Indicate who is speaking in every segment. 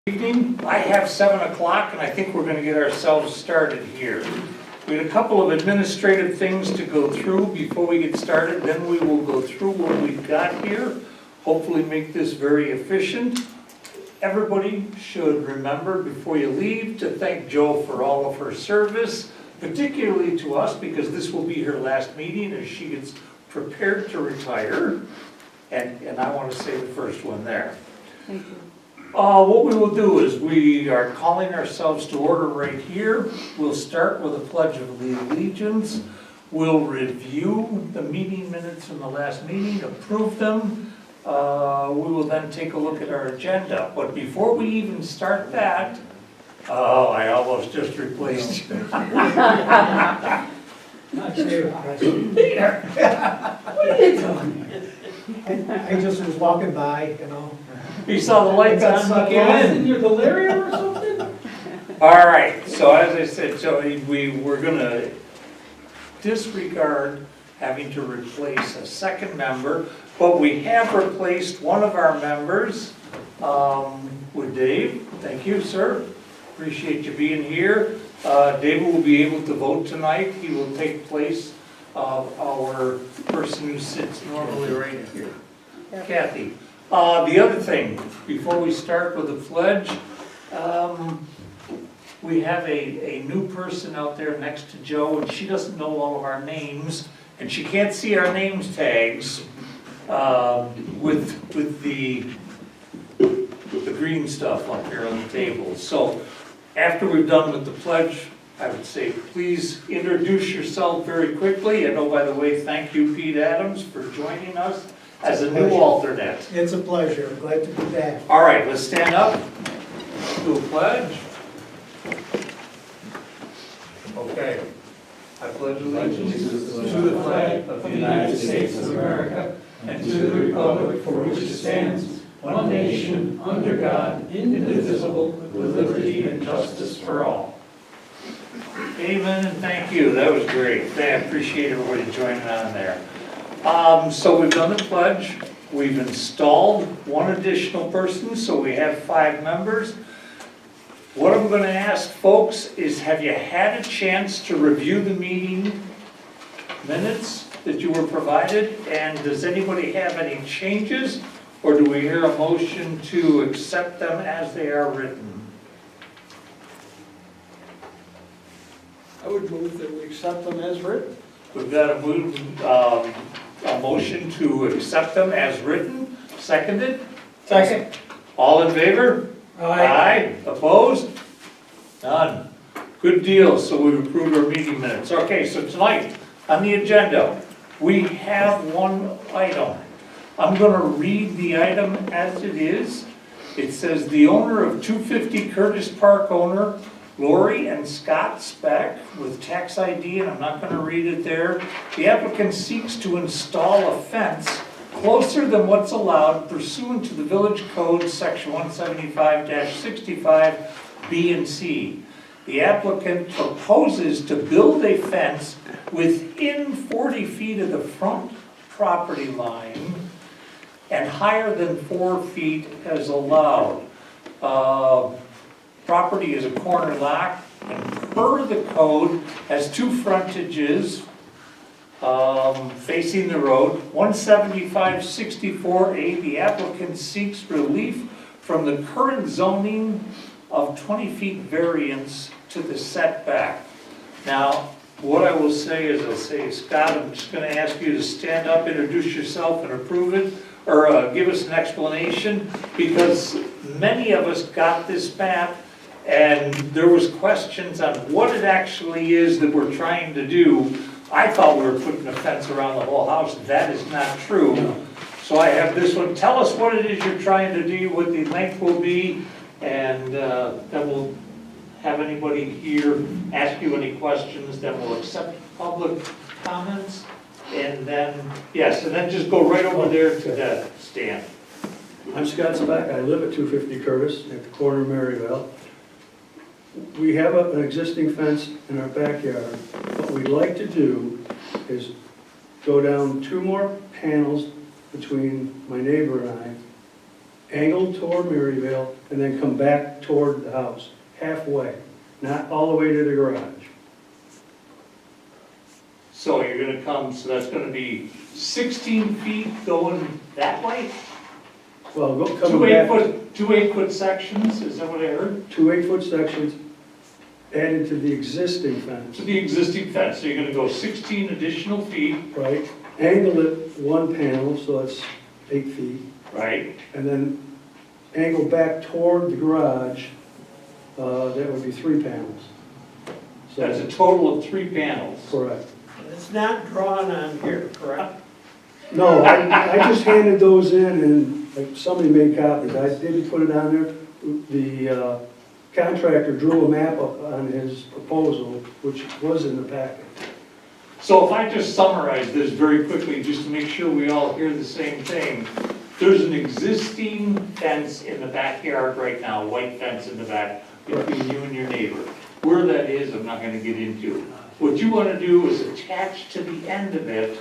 Speaker 1: Evening. I have 7 o'clock and I think we're going to get ourselves started here. We had a couple of administrative things to go through before we get started, then we will go through what we've got here, hopefully make this very efficient. Everybody should remember before you leave to thank Jo for all of her service, particularly to us because this will be her last meeting as she gets prepared to retire. And I want to say the first one there.
Speaker 2: Thank you.
Speaker 1: What we will do is we are calling ourselves to order right here. We'll start with a pledge of allegiance. We'll review the meeting minutes from the last meeting, approve them. We will then take a look at our agenda. But before we even start that, I almost just replaced you.
Speaker 3: Not Peter.
Speaker 1: What are you doing?
Speaker 3: I just was walking by, you know.
Speaker 1: You saw the lights on, you came in.
Speaker 3: You're delirium or something?
Speaker 1: All right, so as I said, so we're gonna disregard having to replace a second member, but we have replaced one of our members with Dave. Thank you, sir. Appreciate you being here. David will be able to vote tonight. He will take place of our person who sits normally right here, Kathy. The other thing, before we start with the pledge, we have a new person out there next to Jo, and she doesn't know all of our names, and she can't see our names tags with the green stuff up here on the table. So after we're done with the pledge, I would say please introduce yourself very quickly. And oh, by the way, thank you, Pete Adams, for joining us as a new alternate.
Speaker 3: It's a pleasure, glad to be back.
Speaker 1: All right, let's stand up, do a pledge. Okay. I pledge allegiance
Speaker 4: to the flag of the United States of America and to the republic for which it stands, one nation, under God, indivisible, with liberty and justice for all.
Speaker 1: Amen and thank you. That was great. I appreciate everybody joining on there. So we've done the pledge. We've installed one additional person, so we have 5 members. What I'm going to ask folks is, have you had a chance to review the meeting minutes that you were provided? And does anybody have any changes? Or do we hear a motion to accept them as they are written?
Speaker 3: I would move that we accept them as written.
Speaker 1: We've got a motion to accept them as written. Seconded?
Speaker 3: Second.
Speaker 1: All in favor? Aye. Opposed? None. Good deal, so we've approved our meeting minutes. Okay, so tonight, on the agenda, we have one item. I'm gonna read the item as it is. It says, the owner of 250 Curtis Park owner, Lori and Scott Speck, with tax ID, and I'm not gonna read it there. The applicant seeks to install a fence closer than what's allowed pursuant to the Village Code, section 175-65, B and C. The applicant proposes to build a fence within 40 feet of the front property line and higher than 4 feet as allowed. Property is a corner lot, and per the code, has 2 frontages facing the road. 175-64A, the applicant seeks relief from the current zoning of 20 feet variance to the setback. Now, what I will say is, I'll say, Scott, I'm just going to ask you to stand up, introduce yourself, and approve it, or give us an explanation, because many of us got this map, and there was questions on what it actually is that we're trying to do. I thought we were putting a fence around the whole house. That is not true. So I have this one. Tell us what it is you're trying to do, what the length will be, and then we'll have anybody here ask you any questions. Then we'll accept public comments, and then, yes, and then just go right over there to the stand.
Speaker 4: I'm Scott Speck. I live at 250 Curtis at the corner of Maryvale. We have an existing fence in our backyard. What we'd like to do is go down 2 more panels between my neighbor and I
Speaker 2: angle toward Maryville, and then come back toward the house, halfway, not all the way to the garage.
Speaker 1: So you're gonna come, so that's gonna be 16 feet going that way?
Speaker 2: Well, go,
Speaker 1: Two
Speaker 2: coming back,
Speaker 1: 8-foot sections, is that what I heard?
Speaker 2: 2 8-foot sections added to the existing fence,
Speaker 1: To the existing fence, so you're gonna go 16 additional feet,
Speaker 2: right? Angle it one panel, so that's 8 feet,
Speaker 1: right?
Speaker 2: and then angle back toward the garage, that would be 3 panels. So
Speaker 1: That's a total of 3 panels.
Speaker 2: correct.
Speaker 3: It's not drawn on here, correct?
Speaker 2: No, I just handed those in and like, somebody made copies. I didn't put it on there. The contractor drew a map up on his proposal, which was in the packet.
Speaker 1: So if I just summarize this very quickly, just to make sure we all hear the same thing, there's an existing fence in the backyard right now, white fence in the back between you and your neighbor. Where that is, I'm not gonna get into. What you wanna do is attach to the end of it,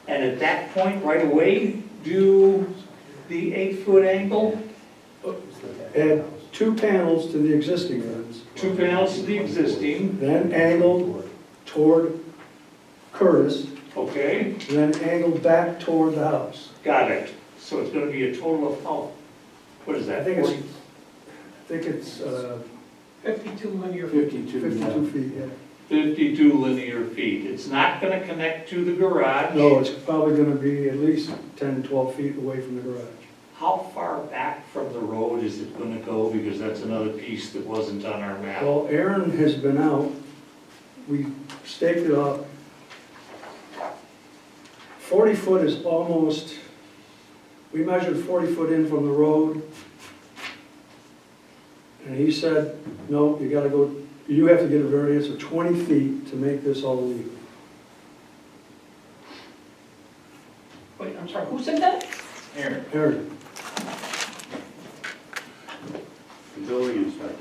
Speaker 1: and at that point, right away, do the 8-foot angle,
Speaker 2: Add 2 panels to the existing fence,
Speaker 1: 2 panels to the existing,
Speaker 2: then angle toward Curtis,
Speaker 1: okay?
Speaker 2: and then angle back toward the house.
Speaker 1: Got it. So it's gonna be a total of, oh, what is
Speaker 2: I
Speaker 1: that?
Speaker 2: think it's,
Speaker 1: 40?
Speaker 2: I think it's
Speaker 3: 52 linear feet.
Speaker 2: 52 feet, yeah.
Speaker 1: 52 linear feet. It's not gonna connect to the garage.
Speaker 2: No, it's probably gonna be at least 10, 12 feet away from the garage.
Speaker 1: How far back from the road is it gonna go? Because that's another piece that wasn't on our map.
Speaker 2: Well, Aaron has been out, we staked it up. 40 foot is almost, we measured 40 foot in from the road. And he said, no, you gotta go, you have to get a variance of 20 feet to make this all legal.
Speaker 3: Wait, I'm sorry, who said that?
Speaker 2: Aaron,
Speaker 5: The building inspector.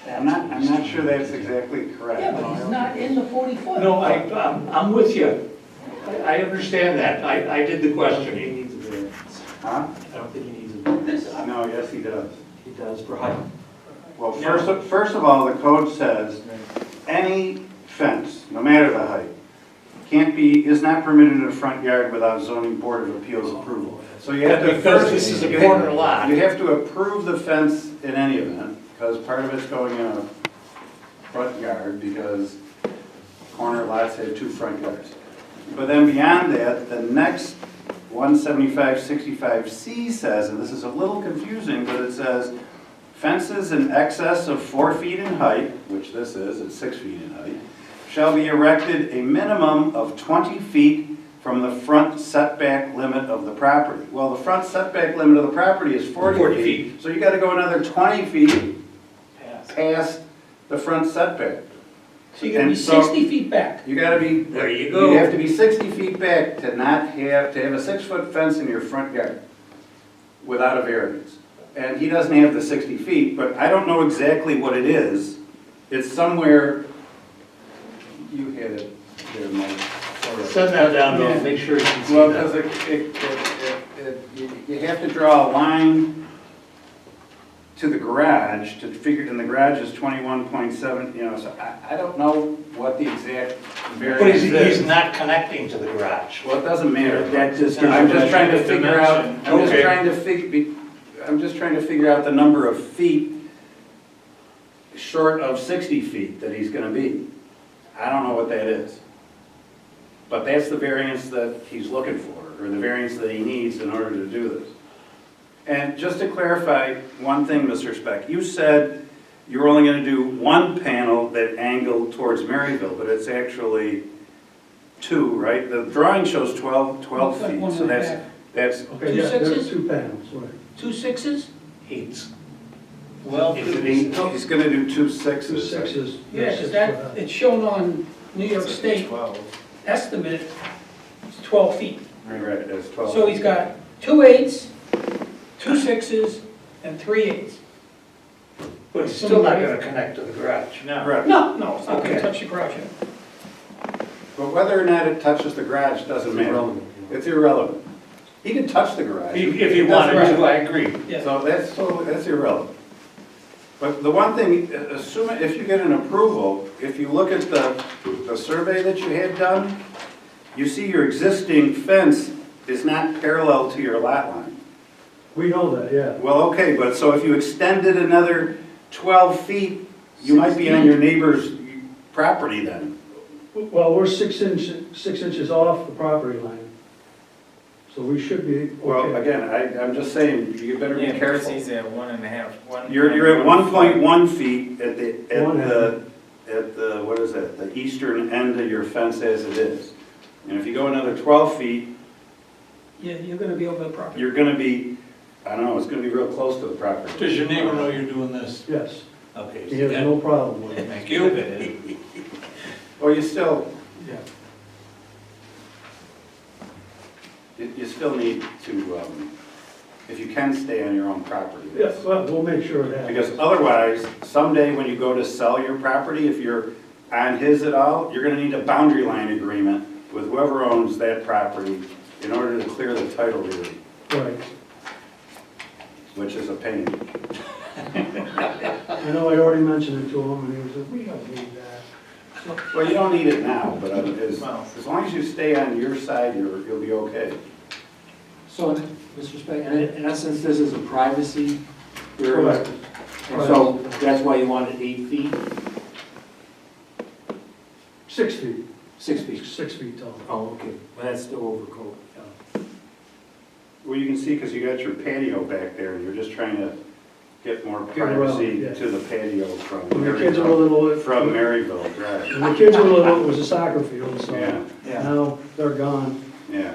Speaker 5: I'm not sure that's exactly correct.
Speaker 3: Yeah, but he's not in the 40 foot.
Speaker 1: No, I'm with you. I understand that. I did the questioning.
Speaker 4: needs a variance.
Speaker 5: Huh?
Speaker 4: I don't think he needs a variance.
Speaker 5: No, yes, he does.
Speaker 4: He does for height.
Speaker 5: Well, first of all, the code says any fence, no matter the height, is not permitted in a front yard without zoning board of appeals approval. So you have to
Speaker 1: Because
Speaker 5: first.
Speaker 1: this is a corner lot.
Speaker 5: You have to approve the fence in any event, because part of it's going in a front yard, because corner lots have 2 front yards. But then beyond that, the next 175-65C says, and this is a little confusing, but it says, fences in excess of 4 feet in height, which this is, it's 6 feet in height, shall be erected a minimum of 20 feet from the front setback limit of the property. Well, the front setback limit of the property is 40 feet. So you gotta go another 20 feet past the front setback.
Speaker 3: So you're gonna be
Speaker 5: And so-
Speaker 3: 60 feet back.
Speaker 5: You gotta be.
Speaker 1: There you go.
Speaker 5: You have to be 60 feet back to have a 6-foot fence in your front yard without a variance. And he doesn't have the 60 feet, but I don't know exactly what it is. It's somewhere, you had it there, Mike. Sorry.
Speaker 1: Send that down to him, make sure you can see
Speaker 5: Well,
Speaker 1: that.
Speaker 5: because you have to draw a line to the garage to figure, and the garage is 21.7, so I don't know what the exact
Speaker 1: But
Speaker 5: variance
Speaker 1: he's
Speaker 5: is.
Speaker 1: not connecting to the garage.
Speaker 5: Well, it doesn't matter.
Speaker 4: That just
Speaker 5: I'm
Speaker 4: gives
Speaker 5: just
Speaker 4: you
Speaker 5: trying to
Speaker 4: a
Speaker 5: figure out,
Speaker 4: dimension.
Speaker 5: I'm just
Speaker 1: Okay.
Speaker 5: trying to figure out the number of feet short of 60 feet that he's gonna be. I don't know what that is. But that's the variance that he's looking for, or the variance that he needs in order to do this. And just to clarify one thing, Mr. Speck, you said you're only gonna do 1 panel that angled towards Maryville, but it's actually 2, right? The drawing shows 12
Speaker 3: Looks like
Speaker 5: feet,
Speaker 3: one
Speaker 5: so
Speaker 3: and a
Speaker 5: that's,
Speaker 3: half.
Speaker 5: that's,
Speaker 2: okay,
Speaker 3: Two
Speaker 2: yeah, there's
Speaker 3: sixes?
Speaker 2: 2 panels, right.
Speaker 3: 2 6s?
Speaker 1: Eights.
Speaker 3: Well,
Speaker 1: Is it 8?
Speaker 5: he's gonna do 2
Speaker 2: 2
Speaker 5: 6s.
Speaker 2: 6s.
Speaker 3: yeah, 'cause
Speaker 2: 6
Speaker 3: that,
Speaker 2: foot high.
Speaker 3: it's shown on New York State estimate, it's 12 feet.
Speaker 5: Right, it's 12.
Speaker 3: So he's got 2 8s, 2 6s, and 3 8s.
Speaker 1: But it's still not gonna connect to the garage.
Speaker 5: Correct.
Speaker 3: No, no, it's not gonna
Speaker 1: Okay.
Speaker 3: touch the garage yet.
Speaker 5: But whether or not it touches the garage doesn't matter.
Speaker 4: Irrelevant.
Speaker 5: It's irrelevant. He can touch the garage.
Speaker 1: If you wanted to, I agree.
Speaker 3: Yeah.
Speaker 5: So that's irrelevant. But the one thing, assuming, if you get an approval, if you look at the survey that you had done, you see your existing fence is not parallel to your lot line.
Speaker 2: We know that, yeah.
Speaker 5: Well, okay, but so if you extended another 12 feet, you might be on your neighbor's property then.
Speaker 2: Well, we're 6 inches off the property line. So we should be okay.
Speaker 5: Well, again, I'm just saying, you better be
Speaker 6: Yeah,
Speaker 5: careful.
Speaker 6: He's at 1.5.
Speaker 5: You're at 1.1 feet at
Speaker 2: One
Speaker 5: the, what is that, the eastern end of your fence as it is. And if you go another 12 feet,
Speaker 3: Yeah, you're gonna be over the property.
Speaker 5: you're gonna be, I don't know, it's gonna be real close to the property.
Speaker 1: Does your neighbor know you're doing this?
Speaker 2: Yes,
Speaker 1: Okay.
Speaker 2: he has no problem with it.
Speaker 1: Thank you.
Speaker 5: Well, you still,
Speaker 2: Yeah.
Speaker 5: you still need to, if you can, stay on your own property.
Speaker 2: Yes, well, we'll make sure of that.
Speaker 5: Because otherwise, someday when you go to sell your property, if you're on his at all, you're gonna need a boundary line agreement with whoever owns that property in order to clear the title deed,
Speaker 2: Right.
Speaker 5: which is a pain.
Speaker 2: I know I already mentioned it to him, and he was like, we don't need that.
Speaker 5: Well, you don't need it now, but as
Speaker 6: Well-
Speaker 5: long as you stay on your side, you'll be okay.
Speaker 7: So, Mr. Speck, in essence, this is a privacy area?
Speaker 2: Correct.
Speaker 7: And so that's why you wanted 8 feet?
Speaker 2: 6 feet,
Speaker 7: 6 feet?
Speaker 2: 6 feet tall.
Speaker 7: Oh, okay, but that's still over code.
Speaker 5: Well, you can see, because you got your patio back there, and you're just trying to get more
Speaker 2: Get around,
Speaker 5: privacy
Speaker 2: yeah.
Speaker 5: to the patio from
Speaker 2: When the kids were little,
Speaker 5: From Maryville Drive.
Speaker 2: when the kids were little, it was a soccer field, so
Speaker 5: Yeah,
Speaker 2: now they're gone.
Speaker 5: yeah.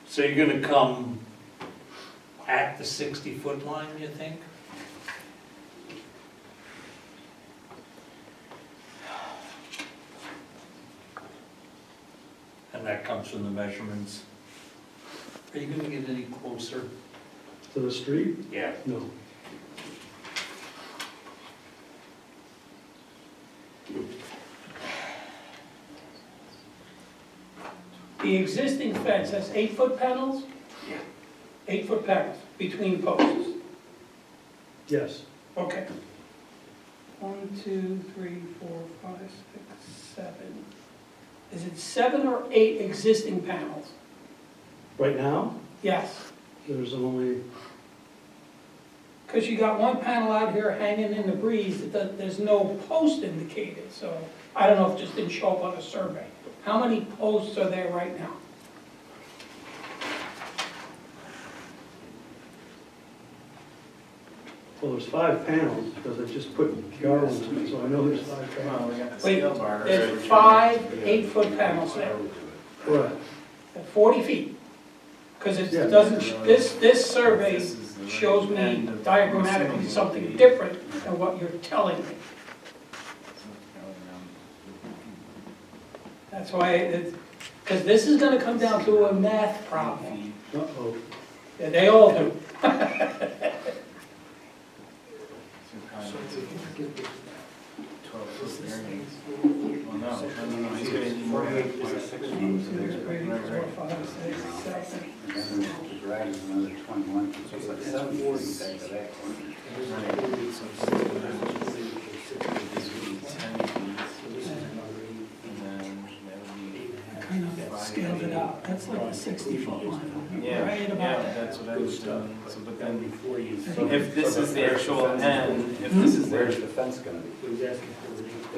Speaker 1: So you're gonna come at the 60-foot line, you think? And that comes from the measurements. Are you gonna get any closer?
Speaker 2: To the street?
Speaker 1: Yeah.
Speaker 2: No.
Speaker 3: The existing fence has 8-foot panels?
Speaker 1: Yeah.
Speaker 3: 8-foot panels between posts.
Speaker 2: Yes.
Speaker 3: Okay. 1, 2, 3, 4, 5, 6, 7. Is it 7 or 8 existing panels?
Speaker 2: Right now,
Speaker 3: Yes.
Speaker 2: there's only,
Speaker 3: Because you got one panel out here hanging in the breeze, there's no post indicated, so I don't know if it just didn't show up on the survey. How many posts are there right now?
Speaker 2: well, there's 5 panels, because I just put garlands in it, so I know there's 5
Speaker 6: Well,
Speaker 2: panels.
Speaker 6: we got the
Speaker 3: Wait,
Speaker 6: steel bars.
Speaker 3: there's 5 8-foot panels there,
Speaker 2: Correct.
Speaker 3: at 40 feet. Because it
Speaker 2: Yeah.
Speaker 3: doesn't, this survey shows me diagrammatically something different than what you're telling me. That's why, because this is gonna come down to a math problem.
Speaker 2: Uh-oh.
Speaker 3: Yeah, they all do.
Speaker 6: Well, no, he's gonna need more.
Speaker 3: 1, 2, 3, 4, 5, 6, 7.
Speaker 5: And then the garage is another 21, so it's like 7 feet back to that corner.
Speaker 3: Kind of scaled it out, that's like a 60-foot line.
Speaker 6: Yeah,
Speaker 3: Right
Speaker 6: yeah,
Speaker 3: about that.
Speaker 6: that's what I was doing, so, but then,
Speaker 7: Before you.
Speaker 6: if this is the actual end, if this is
Speaker 5: Where's
Speaker 6: the,
Speaker 5: the fence gonna be?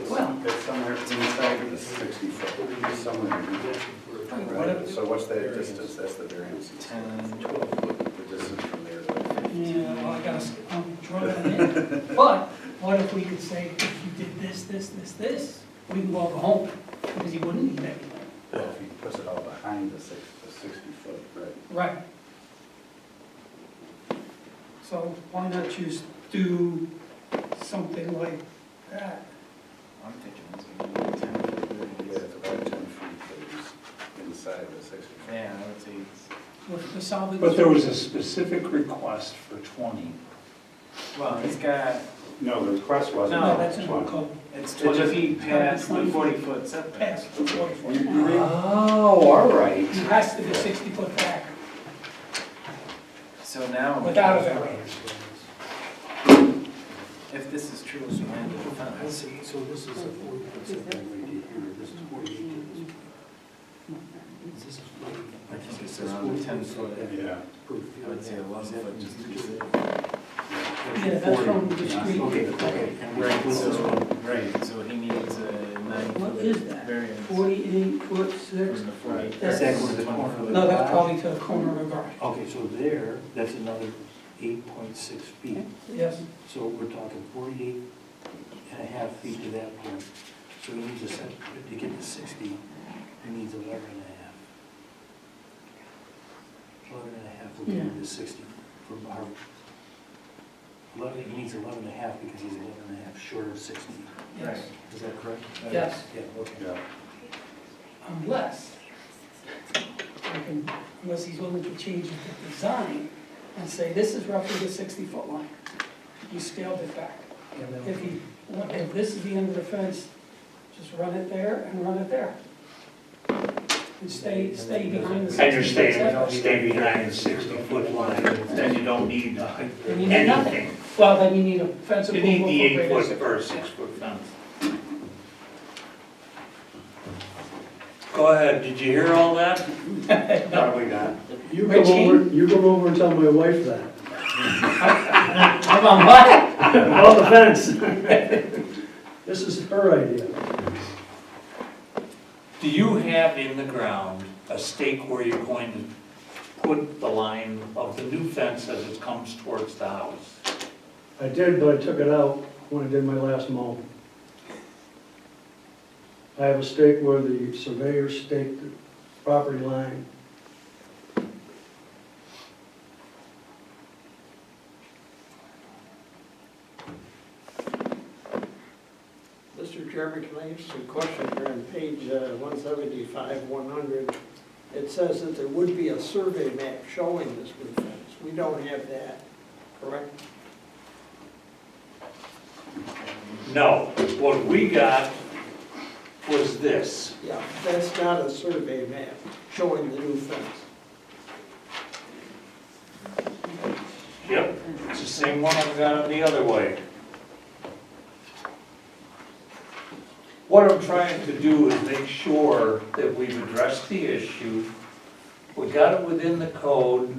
Speaker 3: Well-
Speaker 5: It's somewhere inside of the 60 foot, it's somewhere in there. Right, so what's that distance? That's the variance.
Speaker 6: 10,
Speaker 5: The distance from there to.
Speaker 3: Yeah, well, I gotta, draw that in. But, what if we could say, if you did this, we can go home, because he wouldn't need that.
Speaker 5: Well, if he puts it all behind the 60 foot, right?
Speaker 3: Right. So why not just do something like that?
Speaker 6: I'm thinking it's gonna be 10.
Speaker 5: Yeah, it's about 10 feet, but it's inside the 60 foot.
Speaker 6: Yeah, I would say it's,
Speaker 3: With the solid.
Speaker 1: But there was a specific request for 20.
Speaker 6: well, he's got,
Speaker 5: No, the request wasn't.
Speaker 3: No, that's in the
Speaker 5: 20.
Speaker 3: code.
Speaker 6: It's 20 feet past the 40-foot setback.
Speaker 3: Past the 40 foot.
Speaker 1: Oh, all right.
Speaker 3: It has to be 60 foot back
Speaker 6: So now,
Speaker 3: without a variance.
Speaker 6: if this is true, so land of
Speaker 2: I
Speaker 6: defense.
Speaker 2: see, so this is a 40-foot setback right here, this is 48 to this. This is 40.
Speaker 6: I think it's around 10 foot.
Speaker 5: Yeah.
Speaker 6: I would say 11 foot just to be safe.
Speaker 3: Yeah, that's from the street.
Speaker 7: Okay. And we're
Speaker 6: Right,
Speaker 7: including this one.
Speaker 6: right, so he needs a 9
Speaker 3: What
Speaker 6: foot
Speaker 3: is that?
Speaker 6: variance.
Speaker 3: 48 foot 6?
Speaker 6: From the 40.
Speaker 3: That's-
Speaker 7: That goes to the corner of the
Speaker 3: No, that's
Speaker 7: garage?
Speaker 3: probably to the corner of the garage.
Speaker 7: Okay, so there, that's another 8.6 feet.
Speaker 3: Yes,
Speaker 7: So we're talking 48 and a half feet to that point. So he needs a set, to get to 60, he needs 11 and a half. 11 and a half will get him to 60 from our, 11, he needs 11 and a half because he's 11 and a half short of 60.
Speaker 3: yes,
Speaker 7: Is that correct?
Speaker 3: yes,
Speaker 7: Yeah, okay.
Speaker 5: Yeah.
Speaker 3: unless he's willing to change the design and say, this is roughly the 60 foot line. You scaled it back. If this is the end of the fence, just run it there and run it there. And stay behind the 60
Speaker 1: And you're
Speaker 3: foot
Speaker 1: staying,
Speaker 3: setback.
Speaker 1: stay behind the 60-foot line, then you don't need
Speaker 3: Then you need nothing.
Speaker 1: anything.
Speaker 3: Well, then you need a fence
Speaker 1: You
Speaker 3: approval
Speaker 1: need the
Speaker 3: for greater
Speaker 1: 8-foot or 6-foot fence. Go ahead, did you hear all that? Probably not.
Speaker 2: You
Speaker 3: Richie?
Speaker 2: come over and tell my wife that.
Speaker 3: I'm on what?
Speaker 2: About the fence. This is her idea.
Speaker 1: Do you have in the ground a stake where you're going to put the line of the new fence as it comes towards the house?
Speaker 2: I did, but I took it out when I did my last mow. I have a stake where the surveyor staked the property line.
Speaker 8: Mr. Chairman, can I ask a question here on page 175, 100? It says that there would be a survey map showing this new fence. We don't have that, correct?
Speaker 1: No, what we got was this.
Speaker 8: Yeah, that's not a survey map showing the new fence.
Speaker 1: Yep, it's the same one I've got the other way. What I'm trying to do is make sure that we've addressed the issue, we got it within the code,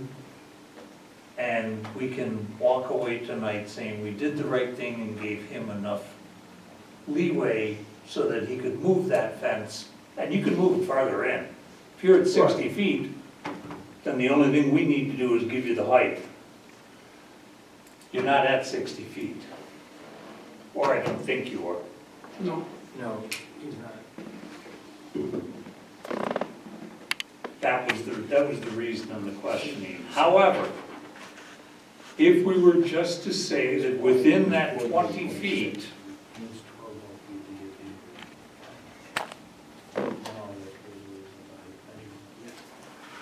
Speaker 1: and we can walk away tonight saying we did the right thing and gave him enough leeway so that he could move that fence, and you can move it farther in. If you're at 60 feet, then the only thing we need to do is give you the height. You're not at 60 feet. Or I don't think you are.
Speaker 3: No.
Speaker 6: No, he's not.
Speaker 1: That was the reason on the questioning. However, if we were just to say that within that 20 feet,
Speaker 2: It's 12 feet to get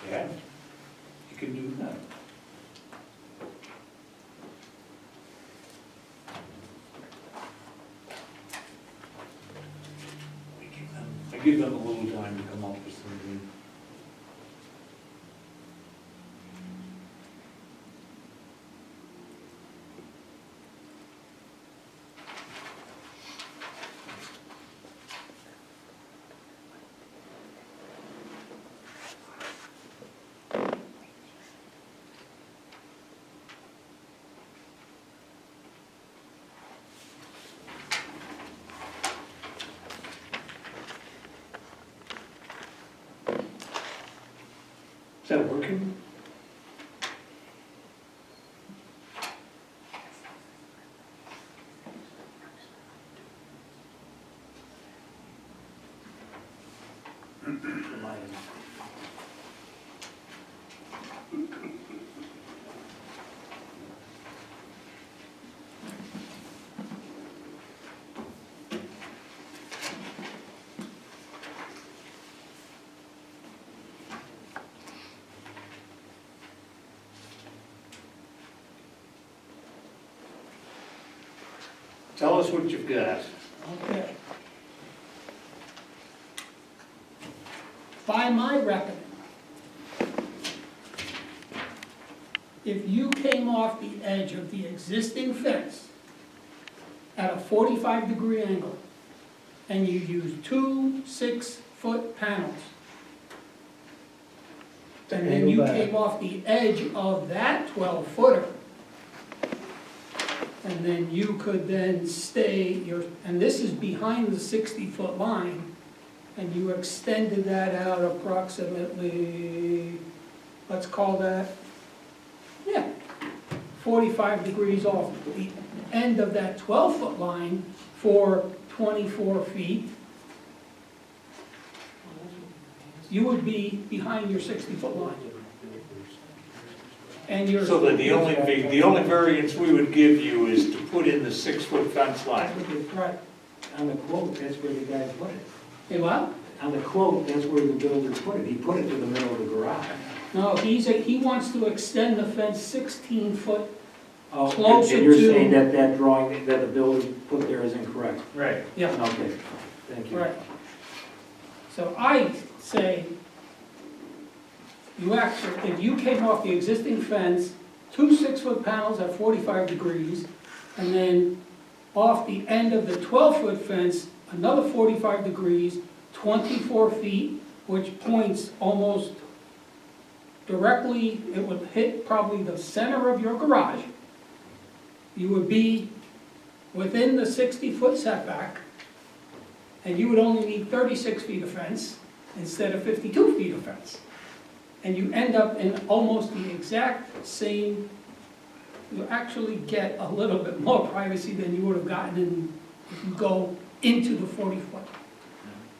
Speaker 2: the-
Speaker 1: yeah, you can do that. I give them a little time to come up with something. Is that working? Tell us what you've got.
Speaker 3: Okay. by my reckoning, if you came off the edge of the existing fence at a 45-degree angle, and you used 2 6-foot panels, and then you
Speaker 2: Angle back.
Speaker 3: came off the edge of that 12-footer, and then you could then stay and this is behind the 60-foot line, and you extended that out approximately, let's call that, 45 degrees off the end of that 12-foot line for 24 feet, you would be behind your 60-foot line. And your.
Speaker 1: So that the only variance we would give you is to put in the 6-foot fence line.
Speaker 3: Right.
Speaker 7: On the quote, that's where the guy put it.
Speaker 3: Hey, what?
Speaker 7: On the quote, that's where the builder put it. He put it to the middle of the garage.
Speaker 3: No, he wants to extend the fence 16 foot.
Speaker 7: Oh,
Speaker 3: Closer
Speaker 7: and you're
Speaker 3: to-
Speaker 7: saying that that drawing that the builder put there is incorrect?
Speaker 1: Right.
Speaker 3: Yeah,
Speaker 7: Okay, thank you.
Speaker 3: right. So I say, you actually, if you came off the existing fence, 2 6-foot panels at 45 degrees, and then off the end of the 12-foot fence, another 45 degrees, 24 feet, which points almost directly, it would hit probably the center of your garage. You would be within the 60-foot setback, and you would only need 36 feet of fence instead of 52 feet of fence. And you end up in almost the exact same, you actually get a little bit more privacy than you would have gotten if you go into the 40-foot.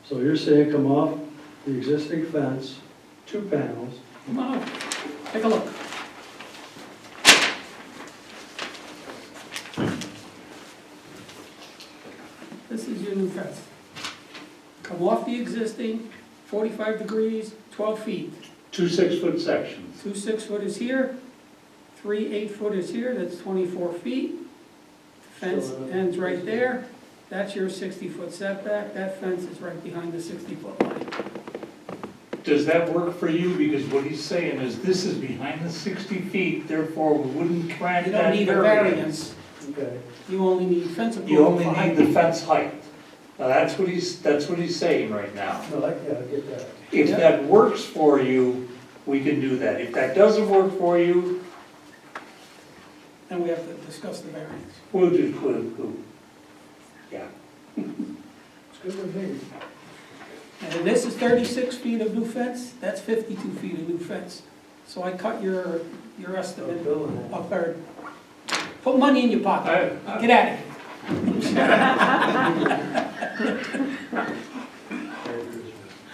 Speaker 2: So you're saying come off the existing fence, 2 panels,
Speaker 3: Come on, over. Take a look. This is your new fence. Come off the existing, 45 degrees, 12 feet.
Speaker 1: 2 6-foot sections.
Speaker 3: 2 6-footers here, 3 8-footers here, that's 24 feet. Fence ends right there. That's your 60-foot setback. That fence is right behind the 60-foot line.
Speaker 1: Does that work for you? Because what he's saying is this is behind the 60 feet, therefore we wouldn't grant
Speaker 3: You
Speaker 1: that
Speaker 3: don't need a
Speaker 1: variance.
Speaker 3: variance.
Speaker 2: okay.
Speaker 3: You only need fence
Speaker 1: You
Speaker 3: approval
Speaker 1: only
Speaker 3: for
Speaker 1: need
Speaker 3: height.
Speaker 1: the fence height. Now, that's what he's saying right now.
Speaker 2: No, I get that.
Speaker 1: If
Speaker 3: Yeah.
Speaker 1: that works for you, we can do that. If that doesn't work for you,
Speaker 3: And we have to discuss the variance.
Speaker 1: we'll just, yeah.
Speaker 2: It's good with me.
Speaker 3: And this is 36 feet of new fence, that's 52 feet of new fence. So I cut your estimate a third. Put money in your pocket, get at it.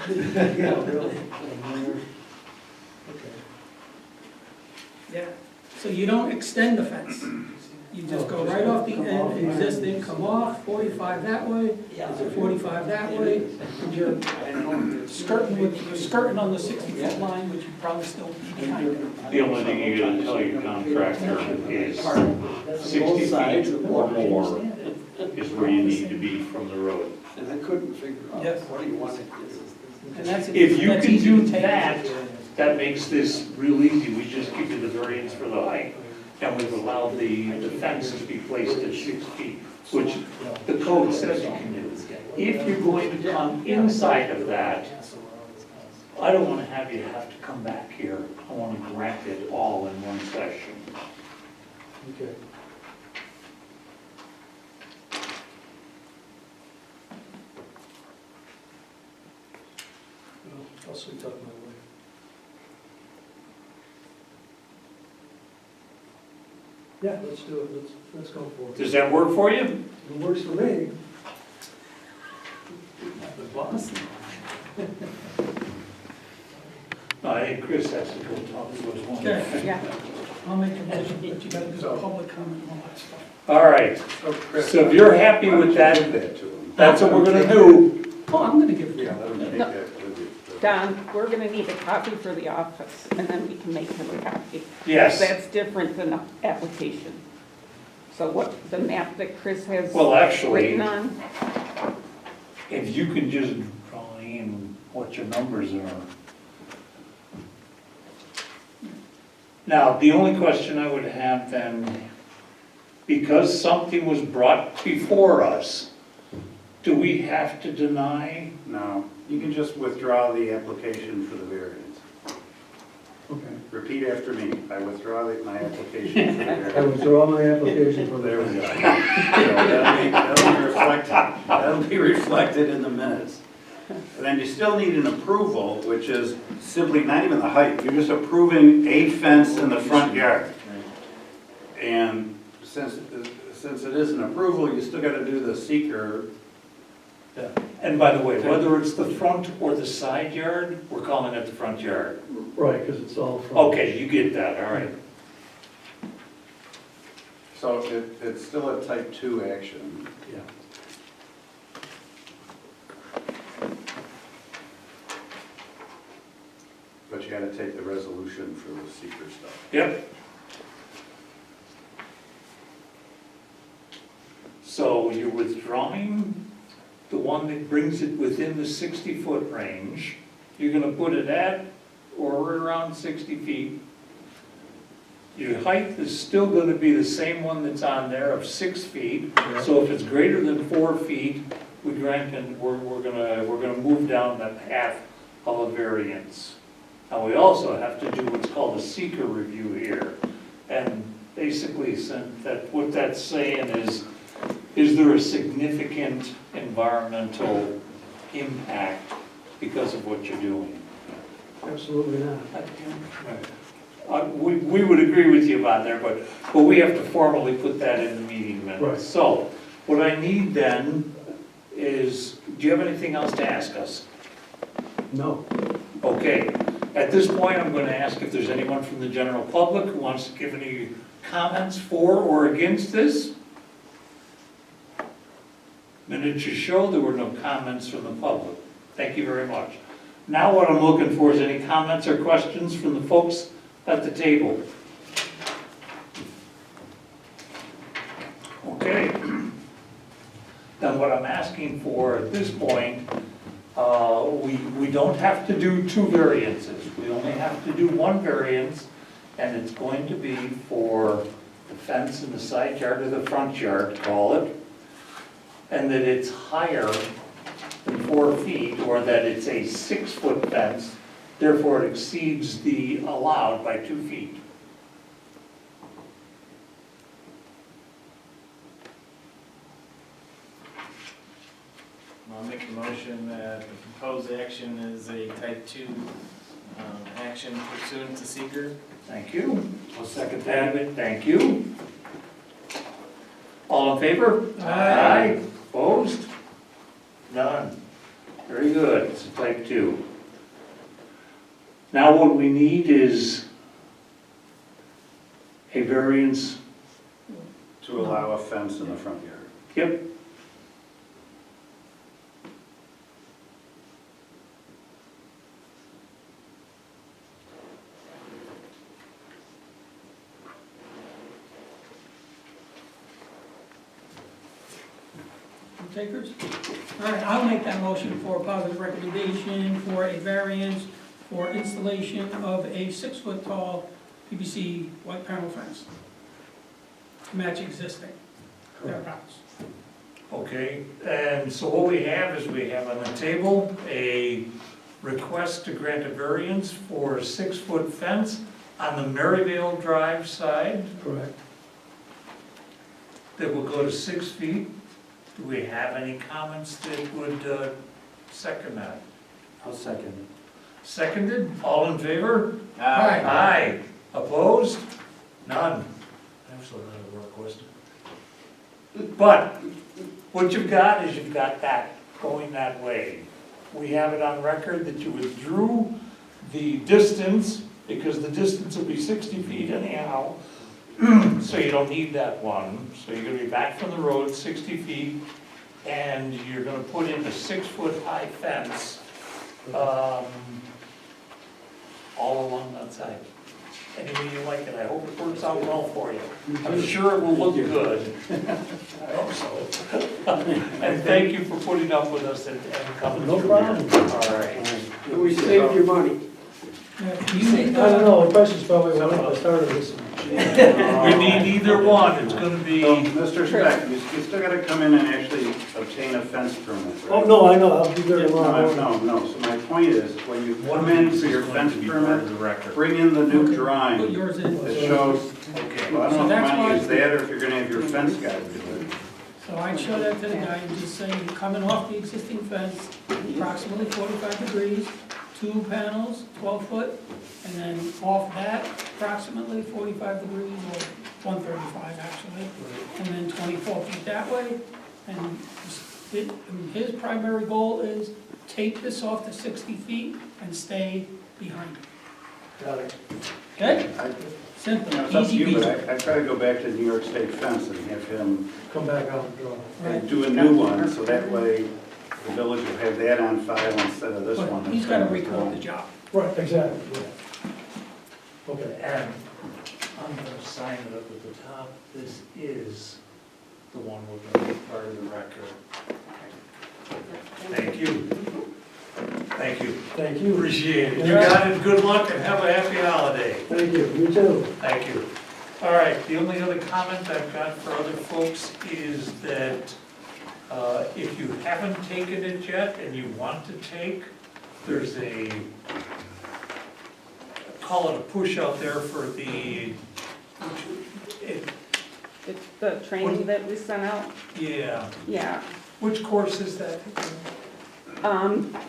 Speaker 2: Yeah, really. Okay.
Speaker 3: Yeah, so you don't extend the fence. You just go right off the end, existing, come off, 45 that way, 45 that way, and you're skirting on the 60-foot line, which you'd probably still be behind it.
Speaker 1: The only thing you gotta tell your contractor is 60 feet or more is where you need to be from the road.
Speaker 8: And I couldn't figure out
Speaker 3: Yes.
Speaker 8: what he wanted.
Speaker 3: And that's,
Speaker 1: If you
Speaker 3: that's
Speaker 1: can
Speaker 3: easy
Speaker 1: do
Speaker 3: to take.
Speaker 1: that makes this real easy. We just give you the variance for the height. And we've allowed the fence to be placed at 6 feet, which the code says you can do. If you're going to come inside of that, I don't want to have you have to come back here. I want to grant it all in one session.
Speaker 2: Okay. Well, I'll sweet talk my way. Yeah, let's do it, let's go for it.
Speaker 1: Does that work for you?
Speaker 2: It works for me.
Speaker 1: The boss. I think Chris has to go talk to his one.
Speaker 3: Okay,
Speaker 9: Yeah.
Speaker 3: I'll make a motion, but you gotta do the public comment and all that stuff.
Speaker 1: All right, so if you're happy with that, that's what we're gonna do.
Speaker 3: Oh, I'm gonna give it to you.
Speaker 9: Don, we're gonna need a copy for the office, and then we can make him a copy.
Speaker 1: Yes.
Speaker 9: That's different than the application. So what, the map that Chris has
Speaker 1: Well, actually,
Speaker 9: written on?
Speaker 1: if you can just draw seeing what your numbers are. Now, the only question I would have then, because something was brought before us, do we have to deny?
Speaker 5: No, you can just withdraw the application for the variance.
Speaker 2: Okay.
Speaker 5: Repeat after me. I withdraw my application for the
Speaker 2: I
Speaker 5: variance.
Speaker 2: withdraw my application for the.
Speaker 5: There we go. That'll be reflected in the minutes. And then you still need an approval, which is simply not even the height. You're just approving a fence in the front yard. And since it is an approval, you still gotta do the seeker.
Speaker 1: And by the way, whether it's the front or the side yard, we're calling it the front yard.
Speaker 2: Right, because it's all from.
Speaker 1: Okay, you get that, all right.
Speaker 5: So it's still a type 2 action.
Speaker 2: Yeah.
Speaker 5: But you gotta take the resolution for the seeker stuff.
Speaker 1: Yep. So you're withdrawing the one that brings it within the 60-foot range. You're gonna put it at or around 60 feet. Your height is still gonna be the same one that's on there of 6 feet. So if it's greater than 4 feet, we grant and we're gonna move down that path of a variance. Now, we also have to do what's called a seeker review here. And basically, what that's saying is there a significant environmental impact because of what you're doing?
Speaker 2: Absolutely not.
Speaker 1: We would agree with you about there, but we have to formally put that in the meeting minutes.
Speaker 2: Right.
Speaker 1: So, what I need then is, do you have anything else to ask us?
Speaker 2: No.
Speaker 1: Okay, at this point, I'm going to ask if there's anyone from the general public who wants to give any comments for or against this. Minutes show there were no comments from the public. Thank you very much. Now what I'm looking for is any comments or questions from the folks at the table. Okay. Then what I'm asking for at this point, we don't have to do 2 variances. We only have to do 1 variance, and it's going to be for the fence in the side yard or the front yard, call it, and that it's higher than 4 feet, or that it's a 6-foot fence, therefore it exceeds the allowed by 2 feet.
Speaker 6: I'll make the motion that the proposed action is a type 2 action pursuant to seeker.
Speaker 1: Thank you. I'll second that. Thank you. All in favor?
Speaker 3: Aye.
Speaker 1: Opposed? None. Very good. It's a type 2. Now what we need is a variance.
Speaker 5: To allow a fence in the front yard.
Speaker 1: Yep.
Speaker 3: Takers? All right, I'll make that motion for a positive recommendation for a variance for installation of a 6-foot tall PVC white panel fence to match existing thereabouts.
Speaker 1: Okay, and so what we have is we have on the table a request to grant a variance for a 6-foot fence on the Maryvale Drive side
Speaker 2: Correct.
Speaker 1: that will go to 6 feet. Do we have any comments that would second that?
Speaker 7: I'll second
Speaker 1: Seconded, all in favor?
Speaker 3: Aye.
Speaker 1: Aye. Opposed? None.
Speaker 7: Actually, not a work question.
Speaker 1: But what you've got is you've got that going that way. We have it on record that you withdrew the distance, because the distance will be 60 feet anyhow, so you don't need that one. So you're gonna be back from the road 60 feet, and you're gonna put in a 6-foot high fence, all along that side. any way you like it. I hope it works out well for you. I'm sure it will look good. I hope so. And thank you for putting up with us and coming
Speaker 2: No
Speaker 1: through
Speaker 2: problem.
Speaker 1: here. All right.
Speaker 8: We saved your money.
Speaker 3: You need
Speaker 2: I don't know, the prices probably went up at the start of this.
Speaker 1: You need either one, it's gonna be,
Speaker 5: So, Mr. Speck, you still gotta come in and actually obtain a fence permit, right?
Speaker 2: Oh, no, I know, I'll be there tomorrow.
Speaker 5: No, so my point is, when you come in for your fence permit,
Speaker 1: the record.
Speaker 5: bring in the new
Speaker 3: Put
Speaker 5: drawing
Speaker 3: yours in.
Speaker 5: that shows,
Speaker 1: Okay.
Speaker 5: well, I
Speaker 3: So
Speaker 5: don't know if
Speaker 3: that's
Speaker 5: you
Speaker 3: why-
Speaker 5: wanna use that or if you're gonna have your fence guy do it.
Speaker 3: So I'd show that to the guy and just say, you're coming off the existing fence, approximately 45 degrees, 2 panels, 12 foot, and then off that, approximately 45 degrees, or 135 actually, and then 24 feet that way. And his primary goal is take this off to 60 feet and stay behind it.
Speaker 2: Got it.
Speaker 3: Okay?
Speaker 5: I-
Speaker 3: Simple,
Speaker 5: It's up to
Speaker 3: easy
Speaker 5: you, but
Speaker 3: peasy.
Speaker 5: I try to go back to the New York State fence and have him
Speaker 2: Come back out and draw.
Speaker 3: Right.
Speaker 5: do a new one, so that way the village will have that on file instead of this one.
Speaker 3: But he's gotta record the job.
Speaker 2: Right, exactly, yeah. Okay.
Speaker 1: And I'm gonna sign it up at the top. This is the one we're gonna make part of the record. Thank you. Thank you.
Speaker 2: Thank you.
Speaker 1: Appreciate it. You got it. Good luck and have a happy holiday.
Speaker 2: Thank you, you too.
Speaker 1: Thank you. All right, the only other comment I've got for other folks is that if you haven't taken it yet and you want to take, there's a, call it a push out there for the,
Speaker 9: It's the training that we sent out,
Speaker 1: yeah,
Speaker 9: yeah.
Speaker 1: which course is that?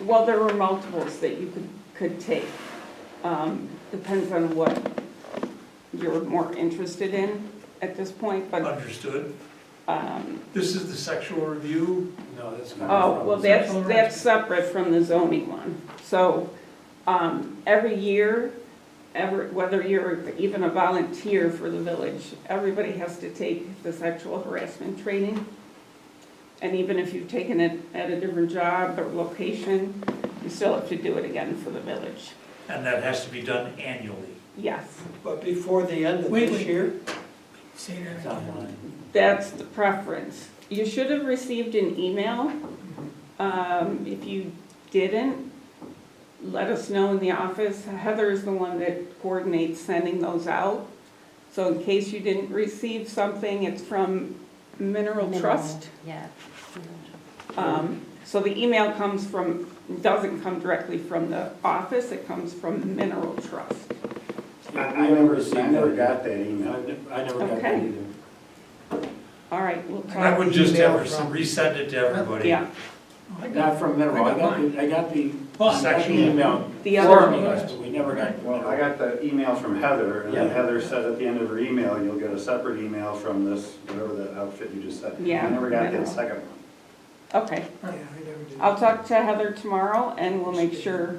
Speaker 9: Well, there were multiples that you could take. Depends on what you're more interested in at this point, but,
Speaker 1: Understood.
Speaker 9: um,
Speaker 1: This is the sexual review.
Speaker 5: No, that's not.
Speaker 9: oh, well, that's separate from the zoning one. So, every year, whether you're even a volunteer for the village, everybody has to take the sexual harassment training. And even if you've taken it at a different job or location, you still have to do it again for the village.
Speaker 1: And that has to be done annually.
Speaker 9: Yes,
Speaker 8: But before the end of
Speaker 3: Wait,
Speaker 8: this
Speaker 3: wait.
Speaker 8: year,
Speaker 3: Say that
Speaker 7: It's
Speaker 3: again.
Speaker 7: online.
Speaker 9: that's the preference. You should have received an email. If you didn't, let us know in the office. Heather is the one that coordinates sending those out. So in case you didn't receive something, it's from Mineral Trust.
Speaker 10: Yeah.
Speaker 9: So the email doesn't come directly from the office, it comes from Mineral Trust.
Speaker 5: I never got that email.
Speaker 7: I never got that
Speaker 9: Okay.
Speaker 7: either.
Speaker 9: All right, we'll
Speaker 1: And I
Speaker 9: talk.
Speaker 1: would just have her
Speaker 8: Email from-
Speaker 1: resend it to everybody.
Speaker 9: Yeah,
Speaker 3: Oh, I got
Speaker 7: Not from Mineral,
Speaker 3: I got
Speaker 7: I got the
Speaker 1: Section.
Speaker 7: email
Speaker 9: the
Speaker 7: from
Speaker 9: other,
Speaker 7: you guys, but we never got
Speaker 5: Well, I
Speaker 7: Mineral.
Speaker 5: got the email from Heather, and then
Speaker 7: Yeah.
Speaker 5: Heather said at the end of her email, you'll get a separate email from this, whatever the outfit you just said.
Speaker 9: Yeah,
Speaker 5: I never got
Speaker 9: Mineral.
Speaker 5: that second one.
Speaker 9: okay.
Speaker 8: yeah, I never did.
Speaker 9: I'll talk to Heather tomorrow and we'll make sure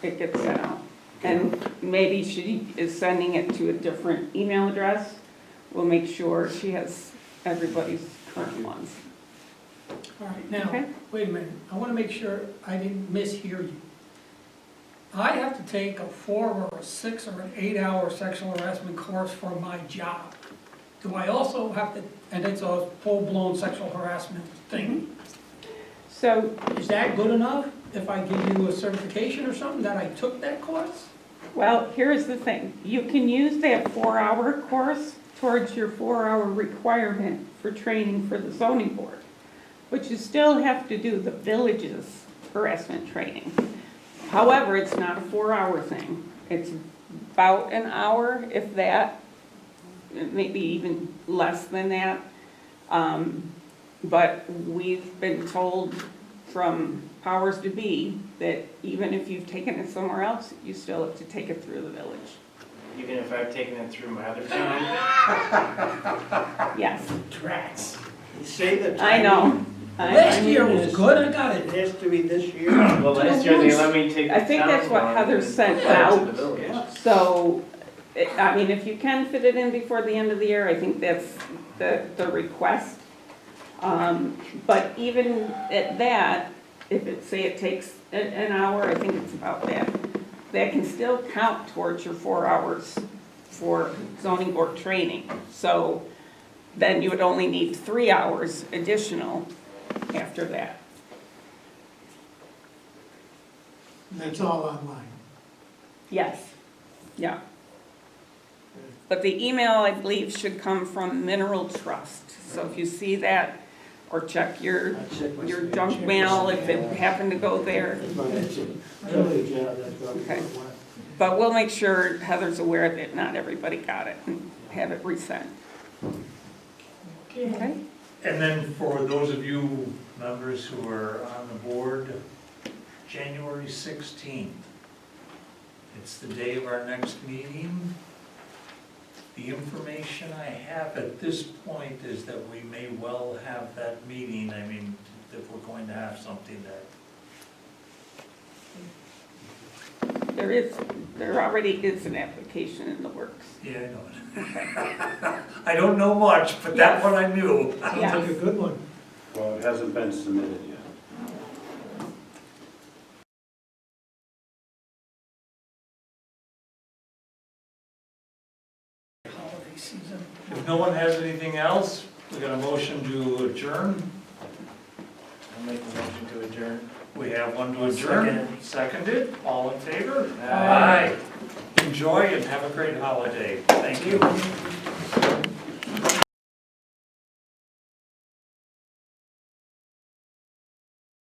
Speaker 9: it gets sent out. And maybe she is sending it to a different email address. We'll make sure she has everybody's current ones.
Speaker 3: All right,
Speaker 9: Okay.
Speaker 3: now, wait a minute, I wanna make sure I didn't mishear you. I have to take a 4 or a 6 or an 8 hour sexual harassment course for my job. Do I also have to, and it's a full-blown sexual harassment thing,
Speaker 9: So,
Speaker 3: is that good enough if I give you a certification or something that I took that course?
Speaker 9: well, here's the thing. You can use that 4-hour course towards your 4-hour requirement for training for the zoning board. But you still have to do the village's harassment training. However, it's not a 4-hour thing. It's about an hour, if that, maybe even less than that. But we've been told from powers to be that even if you've taken it somewhere else, you still have to take it through the village.
Speaker 6: Even if I've taken it through my other town.
Speaker 9: Yes,
Speaker 3: Tracks.
Speaker 8: You say the
Speaker 9: I know.
Speaker 3: Last year was good, I got
Speaker 8: It
Speaker 3: it.
Speaker 8: has to be this year.
Speaker 6: Well, last year they let me take the
Speaker 9: I think that's what
Speaker 6: town
Speaker 9: Heather
Speaker 6: one
Speaker 9: sent
Speaker 6: and apply it to
Speaker 9: out.
Speaker 6: the village.
Speaker 9: So, I mean, if you can fit it in before the end of the year, I think that's the request. But even at that, if it takes an hour, I think it's about that, that can still count towards your 4 hours for zoning board training. So then you would only need 3 hours additional after that.
Speaker 10: That's all online.
Speaker 9: Yes, yeah. But the email, I believe, should come from Mineral Trust. So if you see that, or check your
Speaker 7: I check my spam.
Speaker 9: junk mail if it happened to go there.
Speaker 7: Really, yeah, that's what
Speaker 9: Okay. But we'll make sure Heather's aware that not everybody got it and have it resent. Okay?
Speaker 1: And then for those of you members who are on the board, January 16th. It's the day of our next meeting. The information I have at this point is that we may well have that meeting. I mean, if we're going to have something that,
Speaker 9: There already is an application in the works.
Speaker 1: yeah, I know it. I don't know much, but that one I knew.
Speaker 10: Sounds like a good one.
Speaker 5: Well, it hasn't been submitted yet.
Speaker 3: Holiday season.
Speaker 1: If no one has anything else, we got a motion to adjourn.
Speaker 6: I'll make the motion to adjourn.
Speaker 1: We have one to adjourn. Seconded. All in favor?
Speaker 6: Aye.
Speaker 1: Enjoy and have a great holiday. Thank you.